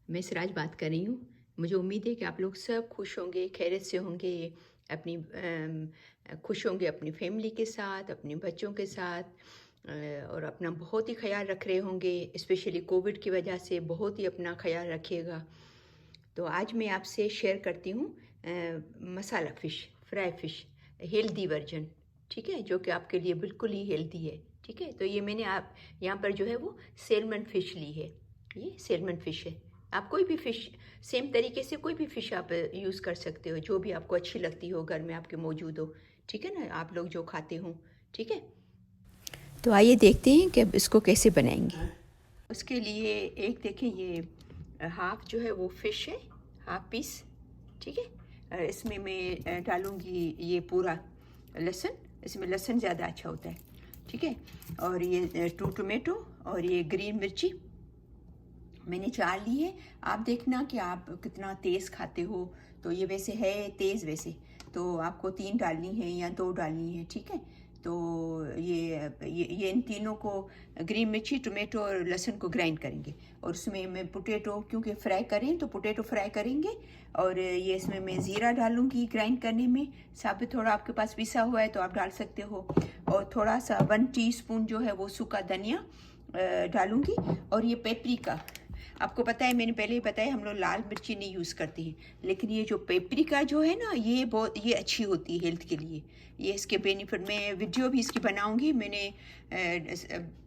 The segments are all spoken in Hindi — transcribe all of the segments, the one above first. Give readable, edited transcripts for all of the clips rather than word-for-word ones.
मैं सिराज बात कर रही हूँ। मुझे उम्मीद है कि आप लोग सब खुश होंगे, खैरियत से होंगे, अपनी खुश होंगे अपनी फैमिली के साथ, अपने बच्चों के साथ और अपना बहुत ही ख़्याल रख रहे होंगे। स्पेशली कोविड की वजह से बहुत ही अपना ख़्याल रखिएगा। तो आज मैं आपसे शेयर करती हूँ masala fish, fry fish, healthy version, ठीक है? जो कि आपके लिए बिल्कुल ही हेल्दी है, ठीक है? तो ये मैंने आप यहाँ पर जो है वो सैल्मन फ़िश ली है। ये सैल्मन फ़िश है। आप कोई भी फ़िश सेम तरीके से कोई भी फ़िश आप यूज़ कर सकते हो, जो भी आपको अच्छी लगती हो, घर में आपके मौजूद हो, ठीक है ना? आप लोग जो खाते हो, ठीक है? तो आइए देखते हैं कि अब इसको कैसे बनाएंगे। उसके लिए एक देखिए ये हाफ़ जो है वो फ़िश है, हाफ़ पीस, ठीक है? इसमें मैं डालूँगी ये पूरा लहसुन, इसमें लहसुन ज़्यादा अच्छा होता है, ठीक है? और ये 2 टोमेटो और ये ग्रीन मिर्ची मैंने 4 ली है। आप देखना कि आप कितना तेज़ खाते हो, तो ये वैसे है तेज़ वैसे, तो आपको 3 डालनी है या 2 डालनी है, ठीक है? तो ये इन तीनों को ग्रीन मिर्ची, टोमेटो और लहसुन को ग्राइंड करेंगे और उसमें मैं पोटैटो क्योंकि फ्राई करें तो पोटैटो फ्राई करेंगे और ये इसमें मैं ज़ीरा डालूँगी ग्राइंड करने में, साबुत थोड़ा आपके पास पिसा हुआ है तो आप डाल सकते हो और थोड़ा सा 1 टीस्पून जो है वो सूखा धनिया डालूँगी और ये पेपरिका। आपको पता है मैंने पहले ही बताया हम लोग लाल मिर्ची नहीं यूज़ करते हैं, लेकिन ये जो पेपरिका जो है ना ये बहुत ये अच्छी होती है हेल्थ के लिए। ये इसके बेनिफिट मैं वीडियो भी इसकी बनाऊंगी, मैंने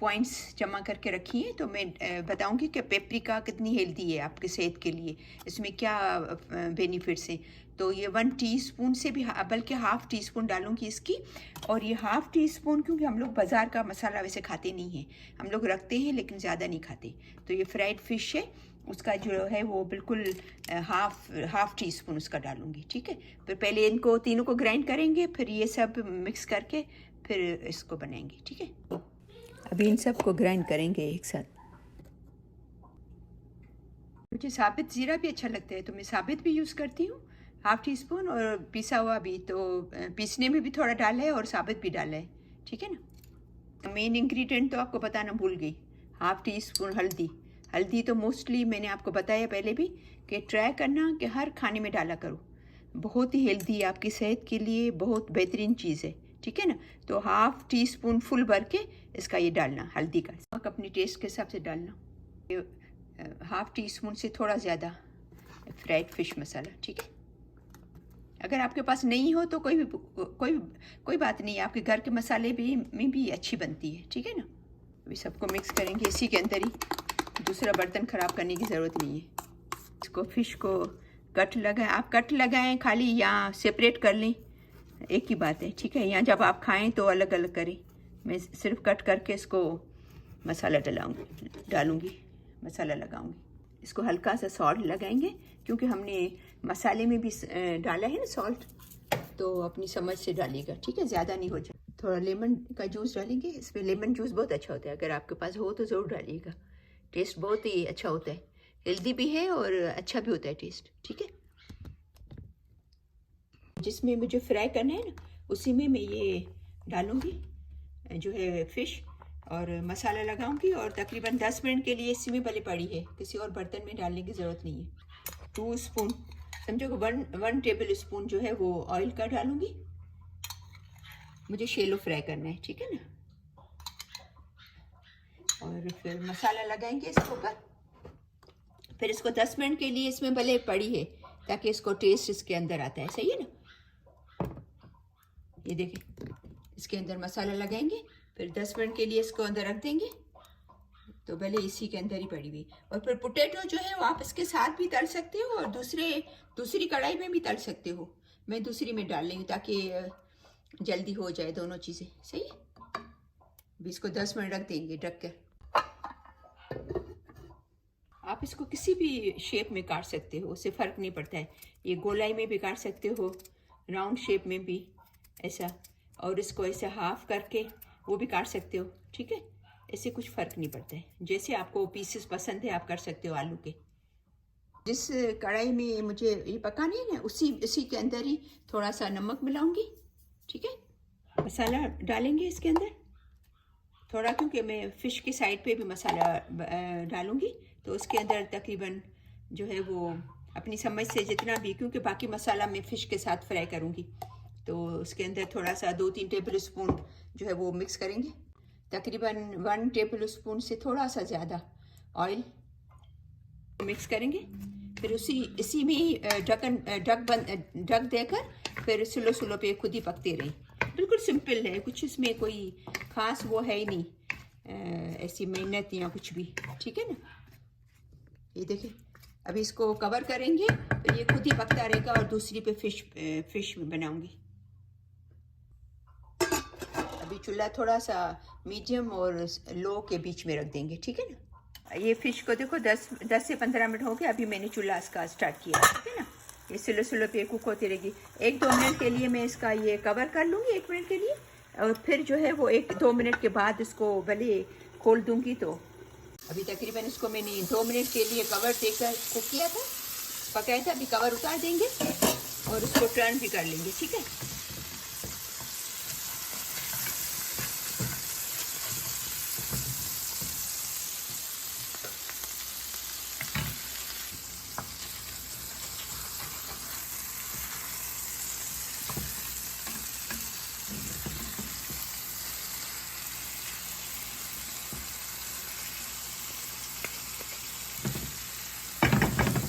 पॉइंट्स जमा करके रखी हैं तो मैं बताऊंगी कि पेपरिका कितनी हेल्दी है आपके सेहत के लिए, इसमें क्या बेनिफिट्स हैं। तो ये 1 टीस्पून से भी बल्कि हाफ़ टी स्पून डालूंगी इसकी और ये हाफ़ टी स्पून क्योंकि हम लोग बाज़ार का मसाला वैसे खाते नहीं हैं, हम लोग रखते हैं लेकिन ज़्यादा नहीं खाते। तो ये फ्राइड फ़िश है, उसका जो है वो बिल्कुल हाफ़ टी स्पून उसका डालूँगी, ठीक है? फिर पहले इनको तीनों को ग्राइंड करेंगे, फिर ये सब मिक्स करके फिर इसको बनाएंगे, ठीक है? अभी इन सब को ग्राइंड करेंगे एक साथ। मुझे साबित ज़ीरा भी अच्छा लगता है तो मैं साबित भी यूज़ करती हूँ, हाफ़ टी स्पून और पिसा हुआ भी, तो पीसने में भी थोड़ा डाला है और साबित भी डाला है, ठीक है ना? मेन इंग्रेडिएंट तो आपको बताना भूल गई, हाफ़ टी स्पून हल्दी। हल्दी तो मोस्टली मैंने आपको बताया पहले भी कि ट्राई करना कि हर खाने में डाला करो, बहुत ही हेल्दी है आपकी सेहत के लिए, बहुत बेहतरीन चीज़ है, ठीक है ना? तो हाफ़ टी स्पून फुल भर के इसका ये डालना हल्दी का, नमक अपनी टेस्ट के हिसाब से डालना, हाफ़ टी स्पून से थोड़ा ज़्यादा फ्राइड फ़िश मसाला, ठीक है? अगर आपके पास नहीं हो तो कोई बात नहीं, आपके घर के मसाले भी में भी अच्छी बनती है, ठीक है ना? अभी सबको मिक्स करेंगे इसी के अंदर ही, दूसरा बर्तन ख़राब करने की ज़रूरत नहीं है। इसको फ़िश को कट लगाएं, आप कट लगाएं खाली या सेपरेट कर लें, एक ही बात है, ठीक है? या जब आप खाएं तो अलग अलग करें। मैं सिर्फ कट करके इसको मसाला डालूँगी, मसाला लगाऊँगी। इसको हल्का सा सॉल्ट लगाएंगे क्योंकि हमने मसाले में भी डाला है ना सॉल्ट, तो अपनी समझ से डालिएगा, ठीक है? ज़्यादा नहीं हो जाए। थोड़ा लेमन का जूस डालेंगे, इसमें लेमन जूस बहुत अच्छा होता है, अगर आपके पास हो तो ज़रूर डालिएगा, टेस्ट बहुत ही अच्छा होता है, हेल्दी भी है और अच्छा भी होता है टेस्ट, ठीक है? जिसमें मुझे फ्राई करना है ना उसी में मैं ये डालूँगी जो है फ़िश और मसाला लगाऊंगी और तकरीबन 10 मिनट के लिए इसी में भले पड़ी है, किसी और बर्तन में डालने की ज़रूरत नहीं है। 2 स्पून समझो 1 टेबल स्पून जो है वो ऑयल का डालूंगी, मुझे शैलो फ्राई करना है, ठीक है ना? और फिर मसाला लगाएंगे इसके ऊपर, फिर इसको 10 मिनट के लिए इसमें भले पड़ी है ताकि इसको टेस्ट इसके अंदर आता है, सही है ना? ये देखें इसके अंदर मसाला लगाएंगे, फिर 10 मिनट के लिए इसको अंदर रख देंगे, तो भले इसी के अंदर ही पड़ी हुई। और फिर पोटैटो जो है वो आप इसके साथ भी तल सकते हो और दूसरी कढ़ाई में भी तल सकते हो। मैं दूसरी में डाल रही हूँ ताकि जल्दी हो जाए दोनों चीज़ें, सही है? अभी इसको 10 मिनट रख देंगे ढक कर। आप इसको किसी भी शेप में काट सकते हो, उससे फ़र्क नहीं पड़ता है। ये गोलाई में भी काट सकते हो, राउंड शेप में भी ऐसा, और इसको ऐसे हाफ करके वो भी काट सकते हो, ठीक है? ऐसे कुछ फ़र्क नहीं पड़ता है, जैसे आपको पीसेस पसंद है आप कर सकते हो आलू के। जिस कढ़ाई में मुझे ये पकानी है ना उसी के अंदर ही थोड़ा सा नमक मिलाऊंगी, ठीक है? मसाला डालेंगे इसके अंदर थोड़ा, क्योंकि मैं फ़िश की साइड पे भी मसाला डालूंगी, तो उसके अंदर तकरीबन जो है वो अपनी समझ से जितना भी, क्योंकि बाकी मसाला मैं फ़िश के साथ फ्राई करूँगी, तो उसके अंदर थोड़ा सा 2-3 टेबल स्पून जो है वो मिक्स करेंगे। तकरीबन 1 टेबल स्पून से थोड़ा सा ज़्यादा ऑयल मिक्स करेंगे। फिर इसी में ही ढक देकर फिर स्लो स्लो पे खुद ही पकते रहें। बिल्कुल सिंपल है, कुछ इसमें कोई ख़ास वो है ही नहीं, ऐसी मेहनत या कुछ भी। ठीक है ना। ये देखिए, अभी इसको कवर करेंगे तो ये खुद ही पकता रहेगा और दूसरी पे फिश बनाऊंगी। अभी चूल्हा थोड़ा सा मीडियम और लो के बीच में रख देंगे। ठीक है ना। ये फ़िश को देखो 10 से 15 मिनट हो गए, अभी मैंने चूल्हा इसका स्टार्ट किया। ठीक है ना। ये स्लो स्लो पे कुक होती रहेगी। 1-2 मिनट के लिए मैं इसका ये कवर कर लूँगी, 1 मिनट के लिए, और फिर जो है वो 1-2 मिनट के बाद इसको भले खोल दूँगी। तो अभी तकरीबन इसको मैंने 2 मिनट के लिए कवर देकर कुक किया था, पकाया था। अभी कवर उतार देंगे और इसको टर्न भी कर लेंगे। ठीक है।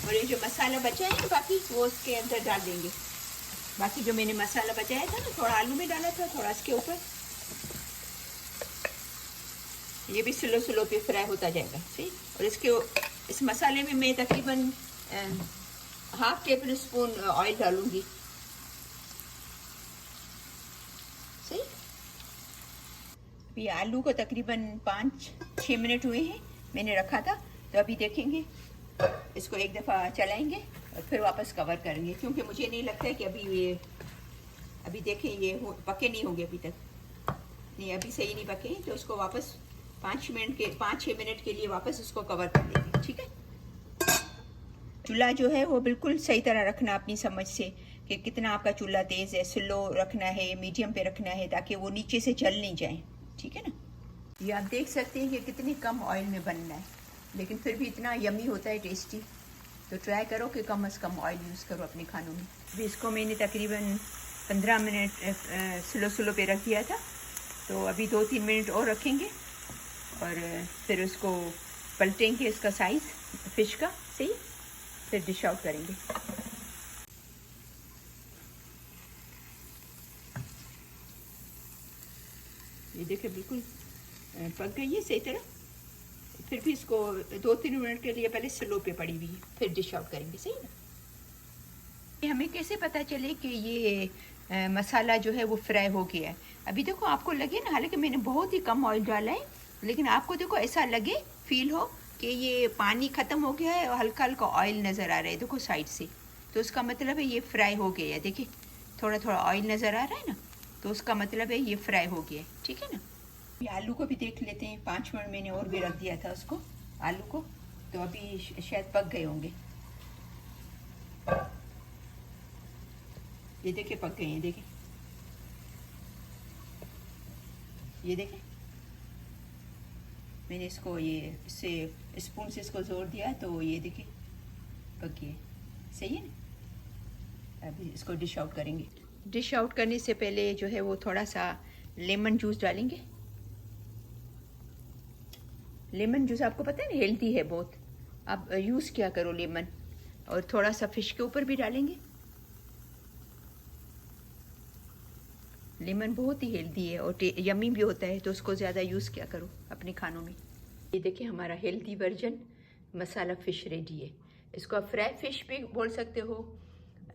और ये जो मसाला बचा है बाकी वो उसके अंदर डाल देंगे। बाकी जो मैंने मसाला बचाया था ना, थोड़ा आलू में डाला था, थोड़ा इसके ऊपर, ये भी स्लो स्लो पे फ्राई होता जाएगा। सही। और इस मसाले में मैं तकरीबन 1/2 टेबल स्पून ऑयल डालूंगी। सही। अभी आलू को तकरीबन 5-6 मिनट हुए हैं, मैंने रखा था। तो अभी देखेंगे, इसको एक दफ़ा चलाएंगे और फिर वापस कवर करेंगे, क्योंकि मुझे नहीं लगता है कि अभी देखें ये पके नहीं होंगे अभी तक। नहीं, अभी सही नहीं पके, तो उसको वापस 5-6 मिनट के लिए वापस इसको कवर कर देंगे। ठीक है। चूल्हा जो है वो बिल्कुल सही तरह रखना अपनी समझ से, कि कितना आपका चूल्हा तेज़ है, स्लो रखना है, मीडियम पे रखना है, ताकि वो नीचे से जल नहीं जाए। ठीक है ना। ये आप देख सकते हैं कि कितनी कम ऑयल में बनना है, लेकिन फिर भी इतना यमी होता है, टेस्टी। तो ट्राई करो कि कम से कम ऑयल यूज़ करो अपने खानों में। अभी इसको मैंने तकरीबन 15 मिनट स्लो स्लो पे रख दिया था, तो अभी 2-3 मिनट और रखेंगे और फिर उसको पलटेंगे, इसका साइज़ फ़िश का। सही। फिर डिश आउट करेंगे। ये देखिए बिल्कुल पक गई है सही तरह। फिर भी इसको 2-3 मिनट के लिए पहले स्लो पे पड़ी हुई है, फिर डिश आउट करेंगे। सही ना। हमें कैसे पता चले कि ये मसाला जो है वो फ्राई हो गया है? अभी देखो आपको लगे ना, हालांकि मैंने बहुत ही कम ऑयल डाला है, लेकिन आपको देखो ऐसा लगे, फील हो कि ये पानी ख़त्म हो गया है और हल्का हल्का ऑयल नज़र आ रहा है, देखो साइड से, तो उसका मतलब है ये फ्राई हो गया है। देखिए थोड़ा थोड़ा ऑयल नज़र आ रहा है ना, तो उसका मतलब है ये फ्राई हो गया है। ठीक है ना। ये आलू को भी देख लेते हैं। 5 मिनट मैंने और भी रख दिया था उसको, आलू को, तो अभी शायद पक गए होंगे। ये देखिए पक गए हैं। देखिए, ये देखें, मैंने इसको इससे स्पून से इसको जोर दिया तो ये देखिए पक गए। सही है ना। अभी इसको डिश आउट करेंगे। डिश आउट करने से पहले जो है वो थोड़ा सा लेमन जूस डालेंगे। लेमन जूस आपको पता है ना, हेल्दी है बहुत, आप यूज़ किया करो लेमन। और थोड़ा सा फ़िश के ऊपर भी डालेंगे। लेमन बहुत ही हेल्दी है और यमी भी होता है, तो उसको ज़्यादा यूज़ किया करो अपने खानों में। ये देखिए हमारा हेल्दी वर्जन मसाला फ़िश रेडी है। इसको आप फ्राई फ़िश भी बोल सकते हो।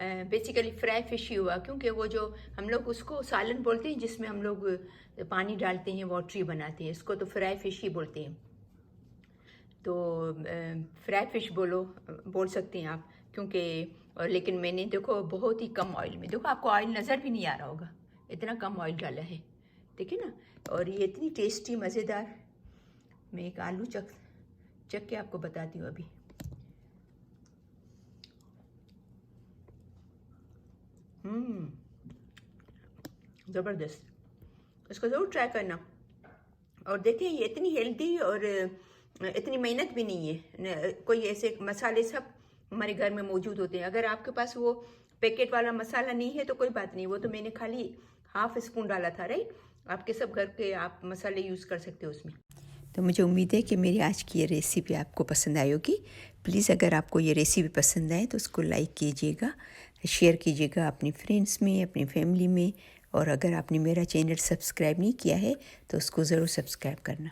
बेसिकली फ्राई फ़िश ही हुआ, क्योंकि वो जो हम लोग उसको सालन बोलते हैं, जिसमें हम लोग पानी डालते हैं, वाटरी बनाते हैं, इसको तो फ्राई फ़िश ही बोलते हैं। तो फ्राई फ़िश बोल सकते हैं आप, क्योंकि और लेकिन मैंने देखो बहुत ही कम ऑयल में, देखो आपको ऑयल नज़र भी नहीं आ रहा होगा, इतना कम ऑयल डाला है। देखिए ना। और ये इतनी टेस्टी मज़ेदार। मैं एक आलू चख के आपको बताती हूँ अभी। ज़बरदस्त, इसको ज़रूर ट्राई करना। और देखिए ये इतनी हेल्दी और इतनी मेहनत भी नहीं है, कोई ऐसे मसाले सब हमारे घर में मौजूद होते हैं। अगर आपके पास वो पैकेट वाला मसाला नहीं है तो कोई बात नहीं, वो तो मैंने खाली हाफ स्पून डाला था, राइट। आपके सब घर के आप मसाले यूज़ कर सकते हो उसमें। तो मुझे उम्मीद है कि मेरी आज की ये रेसिपी आपको पसंद आई होगी। प्लीज़ अगर आपको ये रेसिपी पसंद आए तो उसको लाइक कीजिएगा, शेयर कीजिएगा अपनी फ्रेंड्स में, अपनी फैमिली में, और अगर आपने मेरा चैनल सब्सक्राइब नहीं किया है तो उसको ज़रूर सब्सक्राइब करना।